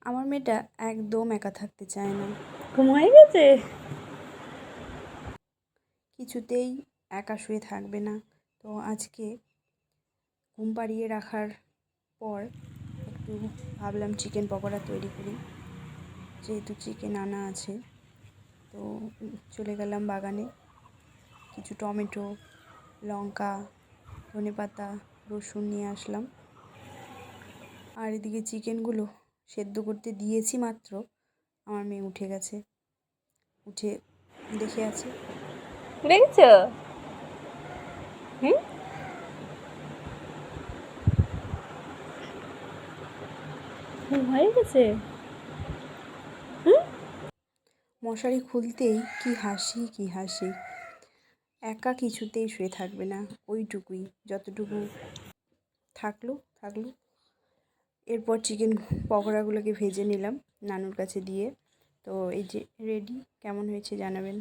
আমার মেয়েটা একদম একা থাকতে চায় না, ঘুম হয়ে গেছে? কিছুতেই একা শুয়ে থাকবে না। তো আজকে ঘুম পাড়িয়ে রাখার পর একটু ভাবলাম চিকেন পকোড়া তৈরি করি, যেহেতু চিকেন আনা আছে। তো চলে গেলাম বাগানে, কিছু টমেটো, লঙ্কা, ধনেপাতা, রসুন নিয়ে আসলাম। আর এদিকে চিকেনগুলো সেদ্ধ করতে দিয়েছি মাত্র, আমার মেয়ে উঠে গেছে, উঠে দেখে আছে। দেখেছ? হুম, ঘুম হয়ে গেছে? মশারি খুলতেই কি হাসি কি হাসি, একা কিছুতেই শুয়ে থাকবে না, ওইটুকুই যতটুকু থাকলো। এরপর চিকেন পকোড়াগুলোকে ভেজে নিলাম নানুর কাছে দিয়ে। তো এই যে রেডি, কেমন হয়েছে জানাবেন।